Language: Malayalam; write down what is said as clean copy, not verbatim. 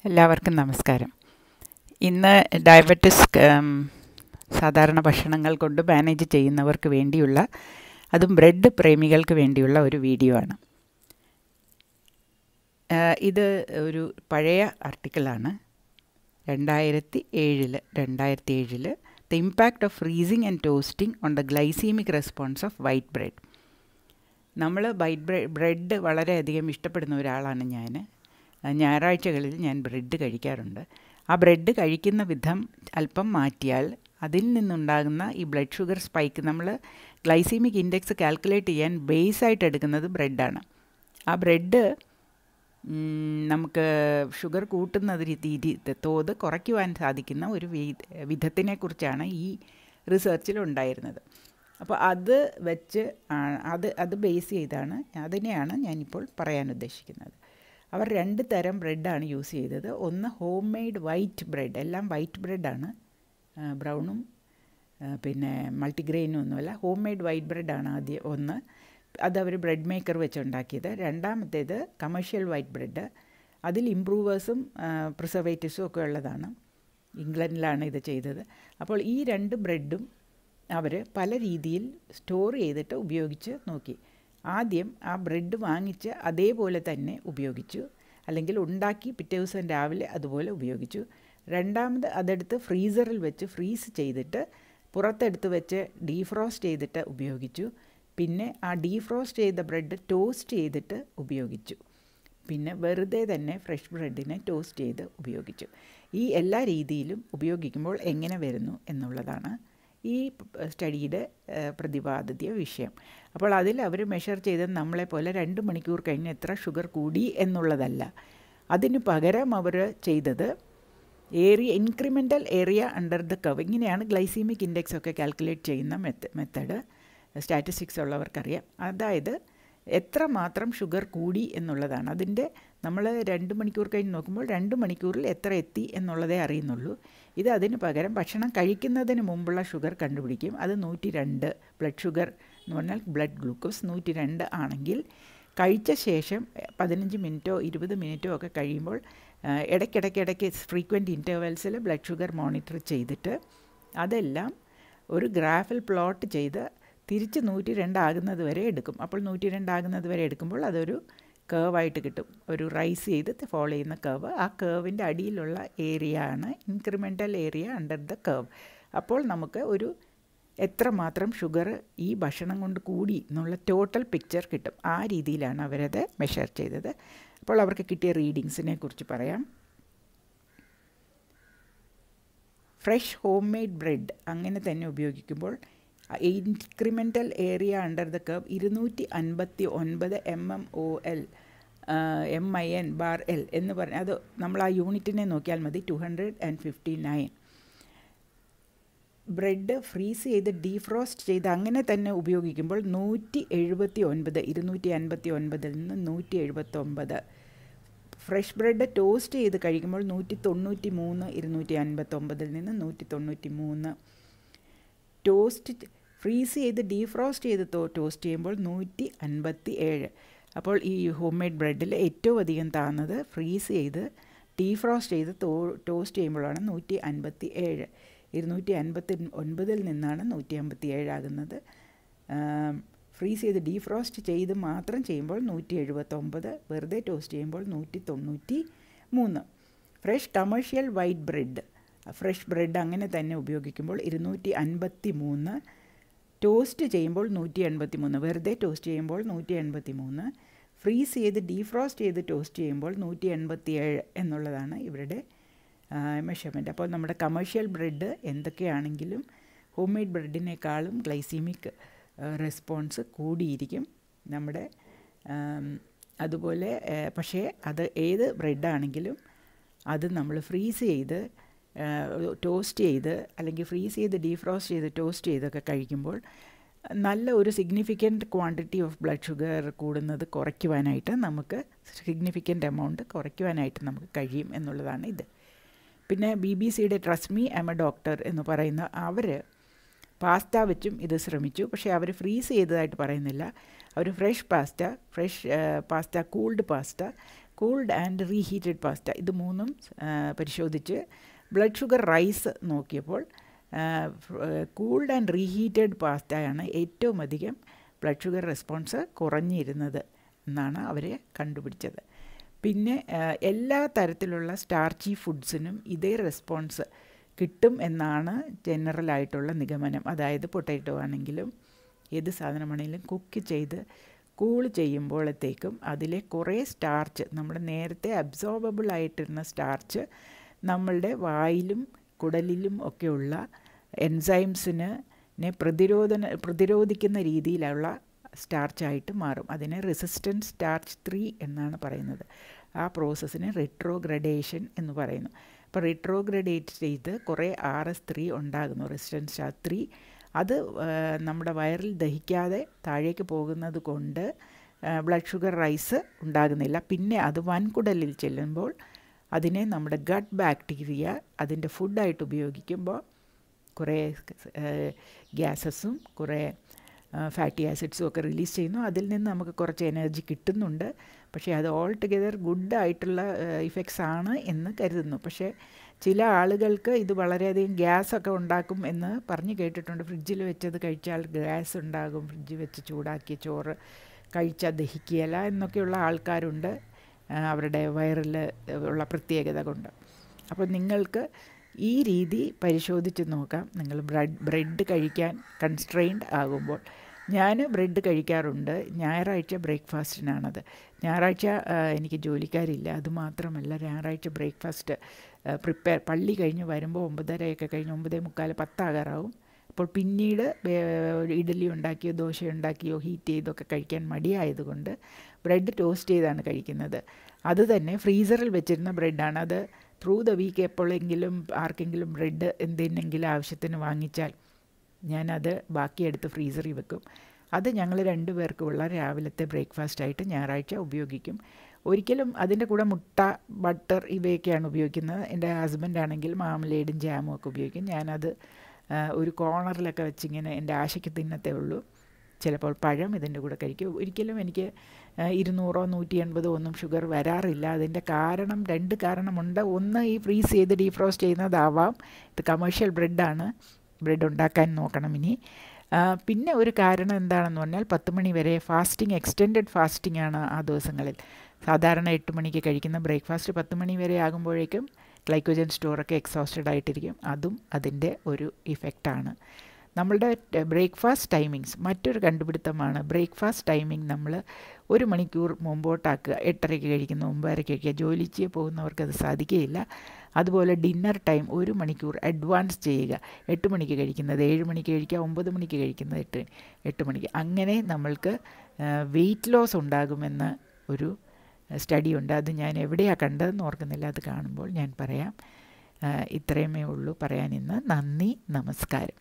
എല്ലാവർക്കും നമസ്കാരം. ഇന്ന് ഡയബറ്റിസ് സാധാരണ ഭക്ഷണങ്ങൾ കൊണ്ട് മാനേജ് ചെയ്യുന്നവർക്ക് വേണ്ടിയുള്ള, അതും ബ്രെഡ് പ്രേമികൾക്ക് വേണ്ടിയുള്ള ഒരു വീഡിയോ ആണ്. ഇത് ഒരു പഴയ ആർട്ടിക്കിളാണ്. 2007 the impact of freezing and toasting on the glycaemic response of white bread. നമ്മൾ ബ്രെഡ് വളരെയധികം ഇഷ്ടപ്പെടുന്ന ഒരാളാണ് ഞാൻ. ഞായറാഴ്ചകളിൽ ഞാൻ ബ്രെഡ് കഴിക്കാറുണ്ട്. ആ ബ്രെഡ് കഴിക്കുന്ന വിധം അല്പം മാറ്റിയാൽ അതിൽ നിന്നുണ്ടാകുന്ന ഈ ബ്ലഡ് ഷുഗർ സ്പൈക്ക്, നമ്മൾ ഗ്ലൈസീമിക് ഇൻഡെക്സ് കാൽക്കുലേറ്റ് ചെയ്യാൻ ബേസായിട്ട് എടുക്കുന്നത് ബ്രെഡാണ്. ആ ബ്രെഡ് നമുക്ക് ഷുഗർ കൂട്ടുന്ന തോത് കുറയ്ക്കുവാൻ സാധിക്കുന്ന ഒരു വിധത്തിനെക്കുറിച്ചാണ് ഈ റിസർച്ചിലുണ്ടായിരുന്നത്. അപ്പോൾ അത് വെച്ച് അത് ബേസ് ചെയ്താണ് അതിനെയാണ് ഞാനിപ്പോൾ പറയാൻ ഉദ്ദേശിക്കുന്നത്. അവർ 2 തരം ബ്രെഡാണ് യൂസ് ചെയ്തത്. ഒന്ന് ഹോം മെയ്ഡ് വൈറ്റ് ബ്രെഡ്, എല്ലാം വൈറ്റ് ബ്രെഡാണ്, ബ്രൗണും പിന്നെ മൾട്ടിഗ്രെയിനും ഒന്നുമല്ല. ഹോം മെയ്ഡ് വൈറ്റ് ബ്രെഡാണ് ഒന്ന്. അതവർ ബ്രെഡ് മേക്കർ വെച്ചുണ്ടാക്കിയത്. രണ്ടാമത്തേത് കമേഴ്ഷ്യൽ വൈറ്റ് ബ്രെഡ്. അതിൽ ഇംപ്രൂവേഴ്സും പ്രിസർവേറ്റീവ്സും ഒക്കെ ഉള്ളതാണ്. ഇംഗ്ലണ്ടിലാണ് ഇത് ചെയ്തത്. അപ്പോൾ ഈ 2 ബ്രെഡും അവർ പല രീതിയിൽ സ്റ്റോർ ചെയ്തിട്ട് ഉപയോഗിച്ച് നോക്കി. ആദ്യം ആ ബ്രെഡ് വാങ്ങിച്ച് അതേപോലെ തന്നെ ഉപയോഗിച്ചു, അല്ലെങ്കിൽ ഉണ്ടാക്കി പിറ്റേ ദിവസം രാവിലെ അതുപോലെ ഉപയോഗിച്ചു. രണ്ടാമത് അതെടുത്ത് ഫ്രീസറിൽ വെച്ച് ഫ്രീസ് ചെയ്തിട്ട് പുറത്തെടുത്ത് വെച്ച് ഡീഫ്രോസ്റ്റ് ചെയ്തിട്ട് ഉപയോഗിച്ചു. പിന്നെ ആ ഡീഫ്രോസ്റ്റ് ചെയ്ത ബ്രെഡ് ടോസ്റ്റ് ചെയ്തിട്ട് ഉപയോഗിച്ചു. പിന്നെ വെറുതെ തന്നെ ഫ്രഷ് ബ്രെഡിനെ ടോസ്റ്റ് ചെയ്ത് ഉപയോഗിച്ചു. ഈ എല്ലാ രീതിയിലും ഉപയോഗിക്കുമ്പോൾ എങ്ങനെ വരുന്നു എന്നുള്ളതാണ് ഈ സ്റ്റഡിയുടെ പ്രതിപാദിത വിഷയം. അപ്പോൾ അതിൽ അവർ മെഷർ ചെയ്തത് നമ്മളെപ്പോലെ 2 മണിക്കൂർ കഴിഞ്ഞ് എത്ര ഷുഗർ കൂടി എന്നുള്ളതല്ല. അതിന് പകരം അവർ ചെയ്തത് incremental area under the curve. ഇങ്ങനെയാണ് ഗ്ലൈസീമിക് ഇൻഡെക്സ് ഒക്കെ കാൽക്കുലേറ്റ് ചെയ്യുന്ന മെത്തഡ്. സ്റ്റാറ്റിസ്റ്റിക്സ് ഉള്ളവർക്കറിയാം. അതായത് എത്ര മാത്രം ഷുഗർ കൂടി എന്നുള്ളതാണ്. അതിൻ്റെ നമ്മൾ 2 മണിക്കൂർ കഴിഞ്ഞ് നോക്കുമ്പോൾ 2 മണിക്കൂറിൽ എത്ര എത്തി എന്നുള്ളതേ അറിയുന്നുള്ളൂ. ഇത് അതിന് പകരം ഭക്ഷണം കഴിക്കുന്നതിന് മുമ്പുള്ള ഷുഗർ കണ്ടുപിടിക്കും. അത് 102 ബ്ലഡ് ഷുഗർ എന്ന് പറഞ്ഞാൽ ബ്ലഡ് ഗ്ലൂക്കോസ് 102 ആണെങ്കിൽ കഴിച്ച ശേഷം 15 മിനിറ്റോ 20 മിനിറ്റോ ഒക്കെ കഴിയുമ്പോൾ ഇടയ്ക്കിടയ്ക്ക് ഫ്രീക്വൻറ്റ് ഇൻ്റർവെൽസിൽ ബ്ലഡ് ഷുഗർ മോണിറ്റർ ചെയ്തിട്ട് അതെല്ലാം ഒരു ഗ്രാഫിൽ പ്ലോട്ട് ചെയ്ത് തിരിച്ച് 102 ആകുന്നത് വരെ എടുക്കും. അപ്പോൾ 102 ആകുന്നത് വരെ എടുക്കുമ്പോൾ അതൊരു കേവായിട്ട് കിട്ടും, ഒരു റൈസ് ചെയ്ത് ഫോളോ ചെയ്യുന്ന കേവ്. ആ കേവിൻ്റെ അടിയിലുള്ള ഏരിയ ആണ് incremental area under the cave. അപ്പോൾ നമുക്ക് ഒരു എത്രമാത്രം ഷുഗർ ഈ ഭക്ഷണം കൊണ്ട് കൂടി എന്നുള്ള ടോട്ടൽ പിക്ചർ കിട്ടും. ആ രീതിയിലാണ് അവരത് മെഷർ ചെയ്തത്. അപ്പോൾ അവർക്ക് കിട്ടിയ റീഡിങ്സിനെ കുറിച്ച് പറയാം. ഫ്രഷ് ഹോം മെയ്ഡ് ബ്രെഡ് അങ്ങനെ തന്നെ ഉപയോഗിക്കുമ്പോൾ incremental area under the curve 259 mmol MIN/L എന്ന് പറഞ്ഞാൽ അത് നമ്മൾ ആ യൂണിറ്റിനെ നോക്കിയാൽ മതി. 259. ബ്രെഡ് ഫ്രീസ് ചെയ്ത് ഡീഫ്രോസ്റ്റ് ചെയ്ത് അങ്ങനെ തന്നെ ഉപയോഗിക്കുമ്പോൾ 179, 259 നിന്ന് 179. ഫ്രഷ് ബ്രെഡ് ടോസ്റ്റ് ചെയ്ത് കഴിക്കുമ്പോൾ 193, 259 നിന്ന് 193. ഫ്രീസ് ചെയ്ത് ഡീഫ്രോസ്റ്റ് ചെയ്ത് ടോസ്റ്റ് ചെയ്യുമ്പോൾ 157. അപ്പോൾ ഈ ഹോം മെയ്ഡ് ബ്രെഡിൽ ഏറ്റവും അധികം താഴ്ന്നത് ഫ്രീസ് ചെയ്ത് ഡീഫ്രോസ്റ്റ് ചെയ്ത് ടോസ്റ്റ് ചെയ്യുമ്പോഴാണ് 157. 259 നിന്നാണ് 157 ആകുന്നത്. ഫ്രീസ് ചെയ്ത് ഡീഫ്രോസ്റ്റ് ചെയ്ത് മാത്രം ചെയ്യുമ്പോൾ 179, വെറുതെ ടോസ്റ്റ് ചെയ്യുമ്പോൾ 193. Fresh commercial white bread, fresh bread അങ്ങനെ തന്നെ ഉപയോഗിക്കുമ്പോൾ 253, ടോസ്റ്റ് ചെയ്യുമ്പോൾ 183, വെറുതെ ടോസ്റ്റ് ചെയ്യുമ്പോൾ 183, ഫ്രീസ് ചെയ്ത് ഡീഫ്രോസ്റ്റ് ചെയ്ത് ടോസ്റ്റ് ചെയ്യുമ്പോൾ 187 എന്നുള്ളതാണ് ഇവരുടെ മെഷർമെൻറ്റ്. അപ്പോൾ നമ്മുടെ കമേഴ്ഷ്യൽ ബ്രെഡ് എന്തൊക്കെയാണെങ്കിലും ഹോം മെയ്ഡ് ബ്രെഡിനേക്കാളും ഗ്ലൈസീമിക് റെസ്പോൺസ് കൂടിയിരിക്കും നമ്മുടെ. അതുപോലെ പക്ഷേ അത് ഏത് ബ്രെഡാണെങ്കിലും അത് നമ്മൾ ഫ്രീസ് ചെയ്ത് ടോസ്റ്റ് ചെയ്ത് അല്ലെങ്കിൽ ഫ്രീസ് ചെയ്ത് ഡീഫ്രോസ്റ്റ് ചെയ്ത് ടോസ്റ്റ് ചെയ്തൊക്കെ കഴിക്കുമ്പോൾ നല്ല ഒരു significant quantity of blood sugar കൂടുന്നത് കുറയ്ക്കുവാനായിട്ട് നമുക്ക് സിഗ്നിഫിക്കൻ്റ് എമൗണ്ട് കുറയ്ക്കുവാനായിട്ട് നമുക്ക് കഴിയും എന്നുള്ളതാണ് ഇത്. പിന്നെ BBCയുടെ trust me I am a doctor എന്ന് പറയുന്ന അവർ പാസ്ത വെച്ചും ഇത് ശ്രമിച്ചു. പക്ഷേ അവർ ഫ്രീസ് ചെയ്തതായിട്ട് പറയുന്നില്ല. അവർ fresh pasta cooled pasta cooled and reheated pasta, ഇത് മൂന്നും പരിശോധിച്ച് ബ്ലഡ് ഷുഗർ റൈസ് നോക്കിയപ്പോൾ കൂൾഡ് ആൻഡ് റീഹീറ്റഡ് പാസ്തയാണ് ഏറ്റവും അധികം ബ്ലഡ് ഷുഗർ റെസ്പോൺസ് കുറഞ്ഞിരുന്നത് എന്നാണ് അവർ കണ്ടുപിടിച്ചത്. പിന്നെ എല്ലാ തരത്തിലുള്ള സ്റ്റാർച്ചി ഫുഡ്സിനും ഇതേ റെസ്പോൺസ് കിട്ടും എന്നാണ് ജനറലായിട്ടുള്ള നിഗമനം. അതായത് പൊട്ടാറ്റോ ആണെങ്കിലും ഏത് സാധനമാണെങ്കിലും കുക്ക് ചെയ്ത് കൂൾ ചെയ്യുമ്പോഴത്തേക്കും അതിലെ കുറേ സ്റ്റാർച്ച്, നമ്മുടെ നേരത്തെ അബ്സോർബബിൾ ആയിട്ടിരുന്ന സ്റ്റാർച്ച് നമ്മളുടെ വായിലും കുടലിലും ഒക്കെയുള്ള എൻസൈംസിനെ പ്രതിരോധിക്കുന്ന രീതിയിലുള്ള സ്റ്റാർച്ചായിട്ട് മാറും. അതിനെ റെസിസ്റ്റൻറ്റ് സ്റ്റാർച്ച് 3 എന്നാണ് പറയുന്നത്. ആ പ്രോസസ്സിനെ റിട്രോഗ്രഡേഷൻ എന്ന് പറയുന്നു. അപ്പോൾ റിട്രോഗ്രഡേറ്റ് ചെയ്ത് കുറേ RS3 ഉണ്ടാകുന്നു, റെസിസ്റ്റൻറ്റ് സ്റ്റാർച്ച് 3. അത് നമ്മുടെ വയറിൽ ദഹിക്കാതെ താഴേക്ക് പോകുന്നത് കൊണ്ട് ബ്ലഡ് ഷുഗർ റൈസ് ഉണ്ടാകുന്നില്ല. പിന്നെ അത് വൻകുടലിൽ ചെല്ലുമ്പോൾ അതിനെ നമ്മുടെ ഗട്ട് ബാക്ടീരിയ അതിൻ്റെ ഫുഡായിട്ട് ഉപയോഗിക്കുമ്പോൾ കുറേ ഗ്യാസസും കുറേ ഫാറ്റി ആസിഡ്സും ഒക്കെ റിലീസ് ചെയ്യുന്നു. അതിൽ നിന്ന് നമുക്ക് കുറച്ച് എനർജി കിട്ടുന്നുണ്ട്. പക്ഷേ അത് ഓൾ ടുഗെദർ ഗുഡായിട്ടുള്ള ഇഫക്ട്സ് ആണ് എന്ന് കരുതുന്നു. പക്ഷേ ചില ആളുകൾക്ക് ഇത് വളരെയധികം ഗ്യാസൊക്കെ ഉണ്ടാക്കും എന്ന് പറഞ്ഞു കേട്ടിട്ടുണ്ട്. ഫ്രിഡ്ജിൽ വെച്ചത് കഴിച്ചാൽ ഗ്യാസ് ഉണ്ടാകും, ഫ്രിഡ്ജിൽ വെച്ച് ചൂടാക്കിയ ചോറ് കഴിച്ചാൽ ദഹിക്കുകയില്ല എന്നൊക്കെയുള്ള ആൾക്കാരുണ്ട്, അവരുടെ വയറിൽ ഉള്ള പ്രത്യേകത കൊണ്ട്. അപ്പോൾ നിങ്ങൾക്ക് ഈ രീതി പരിശോധിച്ച് നോക്കാം. നിങ്ങൾ ബ്രെഡ് കഴിക്കാൻ കൺസ്ട്രെയിൻഡ് ആകുമ്പോൾ. ഞാൻ ബ്രെഡ് കഴിക്കാറുണ്ട്. ഞായറാഴ്ച ബ്രേക്ക്ഫാസ്റ്റിനാണത്. ഞായറാഴ്ച എനിക്ക് ജോലിക്കാരില്ല. അതുമാത്രമല്ല, ഞായറാഴ്ച ബ്രേക്ക്ഫാസ്റ്റ് പള്ളി കഴിഞ്ഞ് വരുമ്പോൾ 9:30 കഴിഞ്ഞ് 9:45 10 ആകാറാവും. അപ്പോൾ പിന്നീട് ഇഡ്ഡലി ഉണ്ടാക്കിയോ ദോശ ഉണ്ടാക്കിയോ ഹീറ്റ് ചെയ്തൊക്കെ കഴിക്കാൻ മടിയായതുകൊണ്ട് ബ്രെഡ് ടോസ്റ്റ് ചെയ്താണ് കഴിക്കുന്നത്. അത് തന്നെ ഫ്രീസറിൽ വെച്ചിരുന്ന ബ്രെഡാണ്. അത് ത്രൂ ദ വീക്ക് എപ്പോഴെങ്കിലും ആർക്കെങ്കിലും ബ്രെഡ് എന്തെങ്കിലും ആവശ്യത്തിന് വാങ്ങിച്ചാൽ ഞാനത് ബാക്കിയെടുത്ത് ഫ്രീസറിൽ വെക്കും. അത് ഞങ്ങൾ 2 പേർക്കുമുള്ള രാവിലത്തെ ബ്രേക്ക്ഫാസ്റ്റായിട്ട് ഞായറാഴ്ച ഉപയോഗിക്കും. ഒരിക്കലും അതിൻ്റെ കൂടെ മുട്ട, ബട്ടർ ഇവയൊക്കെയാണ് ഉപയോഗിക്കുന്നത്. എൻ്റെ ഹസ്ബൻഡാണെങ്കിൽ മാമലേഡും ജാമും ഒക്കെ ഉപയോഗിക്കും. ഞാനത് ഒരു കോർണറിലൊക്കെ വെച്ചിങ്ങനെ എൻ്റെ ആശയ്ക്ക് തിന്നത്തേ ഉള്ളൂ. ചിലപ്പോൾ പഴം ഇതിൻ്റെ കൂടെ കഴിക്കും. ഒരിക്കലും എനിക്ക് 200 180 ഒന്നും ഷുഗർ വരാറില്ല. അതിൻ്റെ കാരണം 2 കാരണമുണ്ട്. ഒന്ന്, ഈ ഫ്രീസ് ചെയ്ത് ഡീഫ്രോസ്റ്റ് ചെയ്യുന്നതാവാം. ഇത് കമേഴ്ഷ്യൽ ബ്രെഡാണ്, ബ്രെഡ് ഉണ്ടാക്കാൻ നോക്കണം ഇനി. പിന്നെ ഒരു കാരണം എന്താണെന്ന് പറഞ്ഞാൽ 10 മണി വരെ ഫാസ്റ്റിംഗ്, എക്സ്റ്റെൻഡഡ് ഫാസ്റ്റിംഗ് ആണ് ആ ദിവസങ്ങളിൽ. സാധാരണ 8 മണിക്ക് കഴിക്കുന്ന ബ്രേക്ക്ഫാസ്റ്റ് 10 മണി വരെ ആകുമ്പോഴേക്കും ഗ്ലൈക്കോജൻ സ്റ്റോറൊക്കെ എക്സോസ്റ്റഡ് ആയിട്ടിരിക്കും. അതും അതിൻ്റെ ഒരു ഇഫക്റ്റാണ്. നമ്മളുടെ ബ്രേക്ക്ഫാസ്റ്റ് ടൈമിങ്സ് മറ്റൊരു കണ്ടുപിടുത്തമാണ്. ബ്രേക്ക്ഫാസ്റ്റ് ടൈമിംഗ് നമ്മൾ 1 മണിക്കൂർ മുമ്പോട്ടാക്കുക. 8:30 കഴിക്കുന്ന 9:30 കഴിക്കുക. ജോലിക്ക് പോകുന്നവർക്ക് അത് സാധിക്കുകയില്ല. അതുപോലെ ഡിന്നർ ടൈം 1 മണിക്കൂർ അഡ്വാൻസ് ചെയ്യുക. 8 മണിക്ക് കഴിക്കുന്നത് 7 മണിക്ക് കഴിക്കുക, 9 മണിക്ക് കഴിക്കുന്നത് 8 മണിക്ക്. അങ്ങനെ നമ്മൾക്ക് വെയിറ്റ് ലോസ് ഉണ്ടാകുമെന്ന് ഒരു സ്റ്റഡി ഉണ്ട്. അത് ഞാൻ എവിടെയാണ് കണ്ടതെന്ന് ഓർക്കുന്നില്ല. അത് കാണുമ്പോൾ ഞാൻ പറയാം. ഇത്രയുമേ ഉള്ളൂ പറയാൻ ഇന്ന്. നന്ദി, നമസ്കാരം.